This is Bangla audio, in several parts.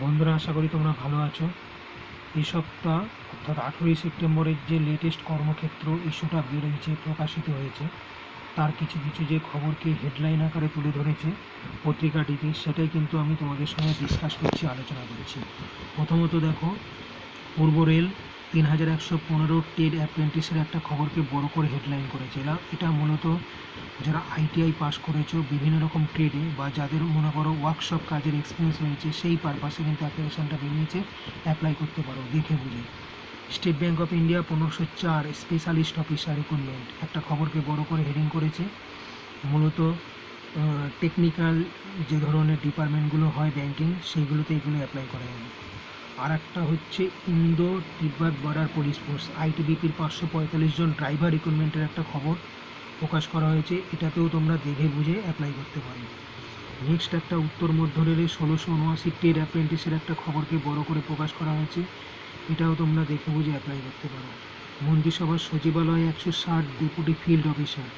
বন্ধুরা, আশা করি তোমরা ভালো আছো। এই সপ্তাহ অর্থাৎ 18ই সেপ্টেম্বরের যে লেটেস্ট কর্মক্ষেত্র ইস্যুটা বেরিয়েছে, প্রকাশিত হয়েছে, তার কিছু কিছু যে খবরকে হেডলাইন আকারে তুলে ধরেছে পত্রিকাটিতে, সেটাই কিন্তু আমি তোমাদের সঙ্গে ডিসকাস করছি, আলোচনা করছি। প্রথমত দেখো, পূর্ব রেল 3115 টেড অ্যাপ্রেন্টিসের একটা খবরকে বড় করে হেডলাইন করেছে। এটা মূলত যারা আইটিআই পাস করেছো বিভিন্ন রকম ট্রেডে বা যাদের মনে করো ওয়ার্কশপ কাজের এক্সপিরিয়েন্স রয়েছে, সেই পারপাসে কিন্তু অ্যাপ্লিকেশানটা বেরিয়েছে, অ্যাপ্লাই করতে পারো দেখে বুঝে। State bank of India 1504 specialist officer recruitment একটা খবরকে বড় করে হেডিং করেছে। মূলত টেকনিক্যাল যে ধরনের ডিপার্টমেন্টগুলো হয় ব্যাংকিং, সেইগুলোতে এগুলো অ্যাপ্লাই করা যাবে। আর একটা হচ্ছে ইন্দো তিব্বত বর্ডার পুলিশ ফোর্স আইটিবিপির 545 জন ড্রাইভার রিক্রুটমেন্টের একটা খবর প্রকাশ করা হয়েছে। এটাতেও তোমরা দেখে বুঝে অ্যাপ্লাই করতে পারো। নেক্সট একটা উত্তর মধ্য রেলে 1679 টেড অ্যাপ্রেন্টিসের একটা খবরকে বড় করে প্রকাশ করা হয়েছে। এটাও তোমরা দেখে বুঝে অ্যাপ্লাই করতে পারো। মন্ত্রিসভার সচিবালয়ে 160 ডেপুটি ফিল্ড অফিসার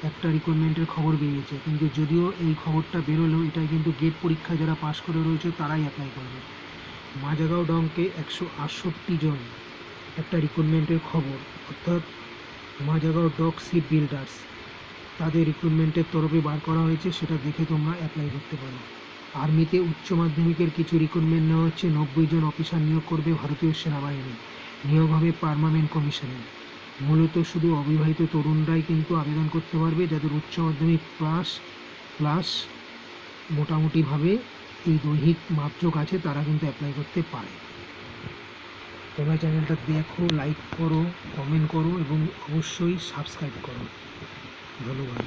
একটা রিক্রুটমেন্টের খবর বেরিয়েছে, কিন্তু যদিও এই খবরটা বেরোলেও এটা কিন্তু গেট পরীক্ষা যারা পাশ করে রয়েছে তারাই অ্যাপ্লাই করবে। মাঝাগাঁও ডংকে 168 জন একটা রিক্রুটমেন্টের খবর, অর্থাৎ মাঝাগাঁও ডক শিপ বিল্ডার্স তাদের রিক্রুটমেন্টের তরফে বার করা হয়েছে, সেটা দেখে তোমরা অ্যাপ্লাই করতে পারো। আর্মিতে উচ্চ মাধ্যমিকের কিছু রিক্রুটমেন্ট নেওয়া হচ্ছে। 90 জন অফিসার নিয়োগ করবে ভারতীয় সেনাবাহিনী। নিয়োগ হবে পার্মানেন্ট কমিশনে। মূলত শুধু অবিবাহিত তরুণরাই কিন্তু আবেদন করতে পারবে, যাদের উচ্চ মাধ্যমিক প্লাস মোটামুটিভাবে এই দৈহিক মাপযোগ আছে, তারা কিন্তু অ্যাপ্লাই করতে পারে। তোমরা চ্যানেলটা দেখো, লাইক করো, কমেন্ট করো এবং অবশ্যই সাবস্ক্রাইব করো। ধন্যবাদ।